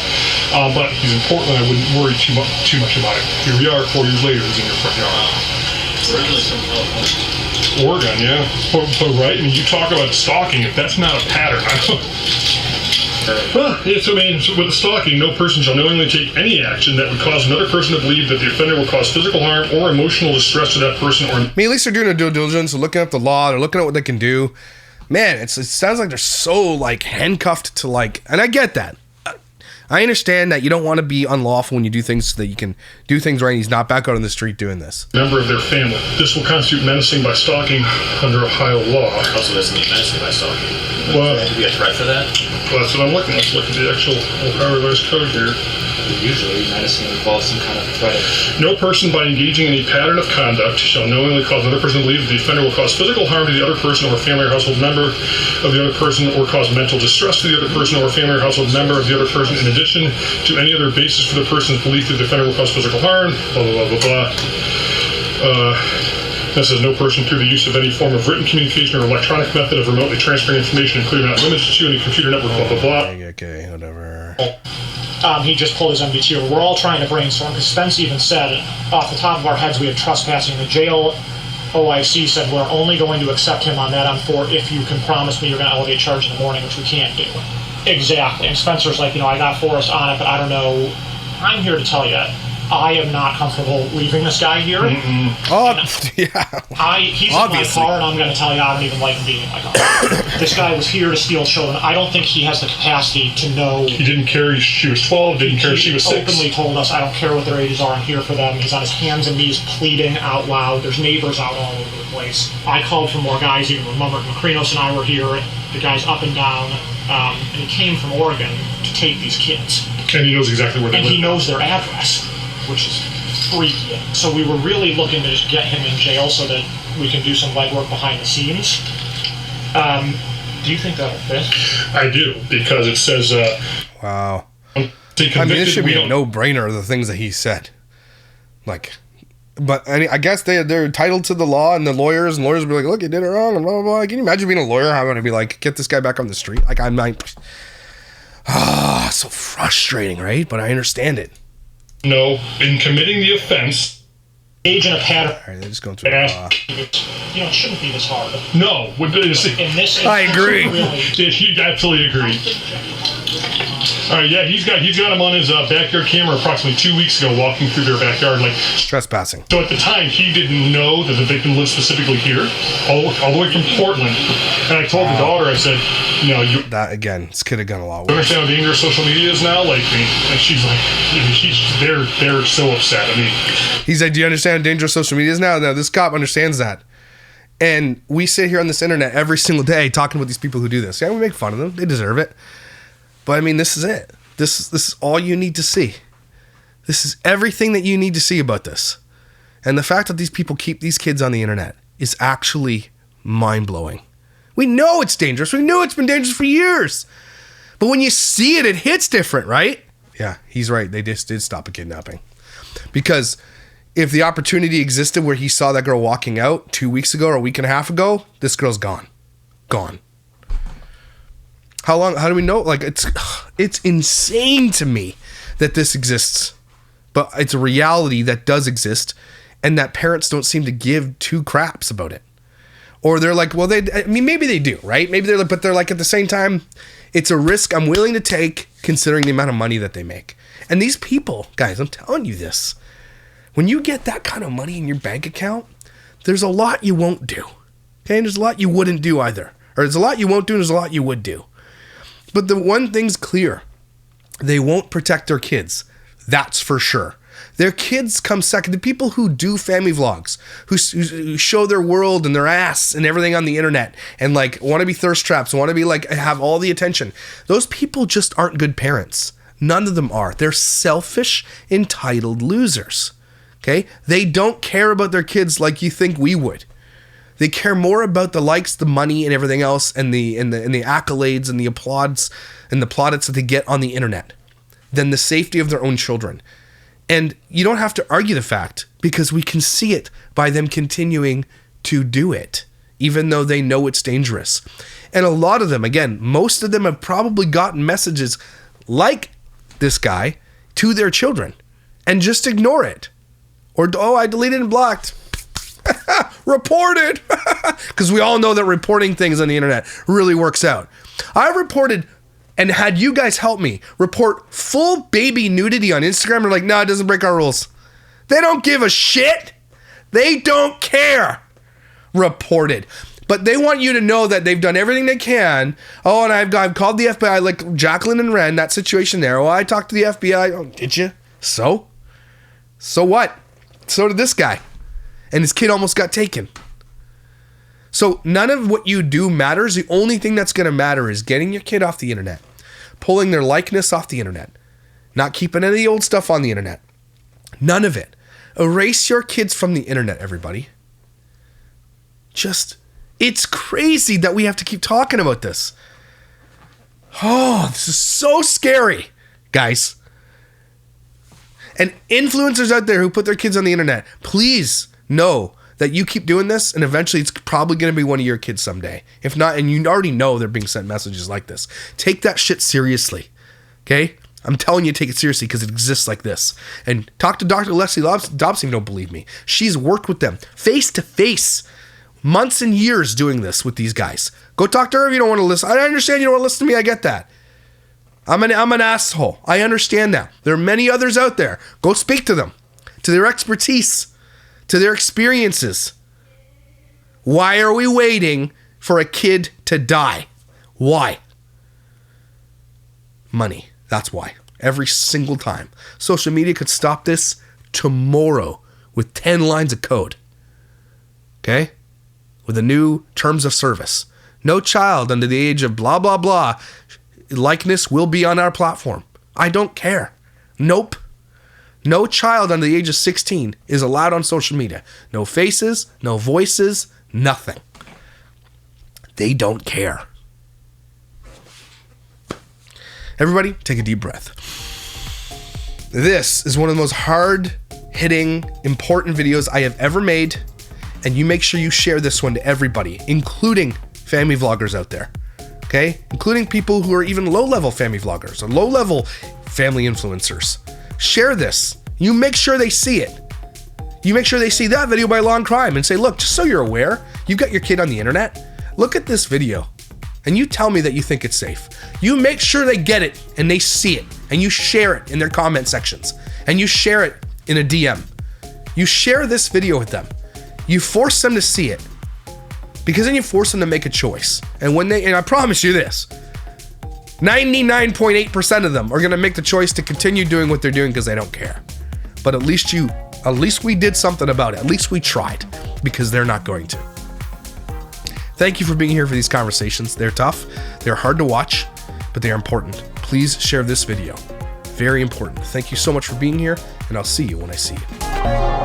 but he's in Portland. I wouldn't worry too much about it. Here we are, 4 years later. He's in your front yard. Originally from California. Oregon, yeah. But right. I mean, you talk about stalking. If that's not a pattern, I don't. With the stalking, no person shall knowingly take any action that would cause another person to believe that the offender will cause physical harm or emotional distress to that person. At least they're doing a due diligence, they're looking up the law, they're looking at what they can do. Man, it sounds like they're so handcuffed to and I get that. I understand that you don't want to be unlawful when you do things so that you can do things right and he's not back out on the street doing this. Member of their family. This will constitute menacing by stalking under Ohio law. Also doesn't mean menacing by stalking. Well, to be a threat for that? Well, that's what I'm looking at. Let's look at the actual Ohio revised code here. Usually, menacing involves some kind of threat. No person by engaging in a pattern of conduct shall knowingly cause another person to believe that the offender will cause physical harm to the other person or family or household member of the other person or cause mental distress to the other person or family or household member of the other person in addition to any other basis for the person's belief that the offender will cause physical harm, blah, blah, blah, blah, blah. That says no person through the use of any form of written communication or electronic method of remotely transferring information, including not limited to any computer network, blah, blah, blah. Okay, whatever. He just pulled his MDT. We're all trying to brainstorm, because Spence even said, off the top of our heads, we have trespassing. The jail OIC said we're only going to accept him on that on 4 if you can promise me you're going to elevate charge in the morning, which we can't do. Exactly. And Spencer's like, I got Forrest on it, but I don't know. I'm here to tell you, I am not comfortable leaving this guy here. Oh, yeah. He's obviously in my car, and I'm going to tell you, I don't even like him being in my car. This guy was here to steal children. I don't think he has the capacity to know. He didn't care she was 12, didn't care she was 6. He openly told us, I don't care what their ages are, I'm here for them. He's on his hands and knees pleading out loud. There's neighbors out all over the place. I called for more guys, even remember Macrinos and I were here. The guy's up and down. And he came from Oregon to take these kids. And he knows exactly where they live. And he knows their address, which is freaky. So we were really looking to just get him in jail so that we can do some legwork behind the scenes. Do you think that'll fit? I do, because it says... wow. It should be a no-brainer, the things that he said. But I guess they're entitled to the law, and the lawyers will be like, look, you did it wrong, and blah, blah, blah. Can you imagine being a lawyer? I'm going to be like, get this guy back on the street? I'm like... so frustrating, right? But I understand it. No, in committing the offense... Age in a pattern. All right, they're just going through the law. It shouldn't be this hard. No. In this I agree. He absolutely agree. All right, yeah, he's got him on his backyard camera approximately 2 weeks ago, walking through their backyard, trespassing. So at the time, he didn't know that the victim lived specifically here, all the way from Portland. And I told the daughter, I said, that again, this could have gone a lot worse. You understand how dangerous social media is now? And she's like, they're so upset. He's like, do you understand how dangerous social media is now? No, this cop understands that. And we sit here on this internet every single day talking with these people who do this. Yeah, we make fun of them. They deserve it. But this is it. This is all you need to see. This is everything that you need to see about this. And the fact that these people keep these kids on the internet is actually mind-blowing. We know it's dangerous. We knew it's been dangerous for years. But when you see it, it hits different, right? Yeah, he's right. They just did stop a kidnapping. Because if the opportunity existed where he saw that girl walking out 2 weeks ago or a week and a half ago, this girl's gone. Gone. How long? How do we know? It's insane to me that this exists. But it's a reality that does exist and that parents don't seem to give two craps about it. Or they're like, well, maybe they do, right? Maybe they're like, but they're like, at the same time, it's a risk I'm willing to take considering the amount of money that they make. And these people, guys, I'm telling you this, when you get that kind of money in your bank account, there's a lot you won't do. Okay, and there's a lot you wouldn't do either. Or there's a lot you won't do and there's a lot you would do. But the one thing's clear. They won't protect their kids. That's for sure. Their kids come second. The people who do family vlogs, who show their world and their ass and everything on the internet and like want to be thirst traps, want to be like, have all the attention. Those people just aren't good parents. None of them are. They're selfish, entitled losers. Okay? They don't care about their kids like you think we would. They care more about the likes, the money, and everything else, and the accolades and the applauds and the plaudits that they get on the internet than the safety of their own children. And you don't have to argue the fact, because we can see it by them continuing to do it, even though they know it's dangerous. And a lot of them, again, most of them have probably gotten messages like this guy to their children and just ignore it. Or, oh, I deleted and blocked. Reported. Because we all know that reporting things on the internet really works out. I reported and had you guys help me report full baby nudity on Instagram. They're like, no, it doesn't break our rules. They don't give a shit. They don't care. Reported. But they want you to know that they've done everything they can. Oh, and I've called the FBI, like Jacqueline and Ren, that situation there. Oh, I talked to the FBI. Oh, did you? So what? So did this guy. And his kid almost got taken. So none of what you do matters. The only thing that's going to matter is getting your kid off the internet, pulling their likeness off the internet, not keeping any of the old stuff on the internet. None of it. Erase your kids from the internet, everybody. It's crazy that we have to keep talking about this. Oh, this is so scary, guys. And influencers out there who put their kids on the internet, please know that you keep doing this, and eventually it's probably going to be one of your kids someday. If not, and you already know they're being sent messages like this. Take that shit seriously, okay? I'm telling you, take it seriously because it exists like this. And talk to Dr. Leslie Dobson, don't believe me. She's worked with them face to face, months and years doing this with these guys. Go talk to her if you don't want to listen. I understand you don't want to listen to me. I get that. I'm an asshole. I understand that. There are many others out there. Go speak to them, to their expertise, to their experiences. Why are we waiting for a kid to die? Why? Money. That's why. Every single time. Social media could stop this tomorrow with 10 lines of code. Okay? With the new terms of service. No child under the age of blah, blah, blah likeness will be on our platform. I don't care. Nope. No child under the age of 16 is allowed on social media. No faces, no voices, nothing. They don't care. Everybody, take a deep breath. This is one of the most hard-hitting, important videos I have ever made, and you make sure you share this one to everybody, including family vloggers out there. Okay? Including people who are even low-level family vloggers or low-level family influencers. Share this. You make sure they see it. You make sure they see that video by Law and Crime and say, look, just so you're aware, you've got your kid on the internet. Look at this video. And you tell me that you think it's safe. You make sure they get it and they see it. And you share it in their comment sections. And you share it in a DM. You share this video with them. You force them to see it. Because then you force them to make a choice. And I promise you this, 99.8% of them are going to make the choice to continue doing what they're doing because they don't care. But at least we did something about it. At least we tried, because they're not going to. Thank you for being here for these conversations. They're tough. They're hard to watch, but they are important. Please share this video. Very important. Thank you so much for being here, and I'll see you when I see you.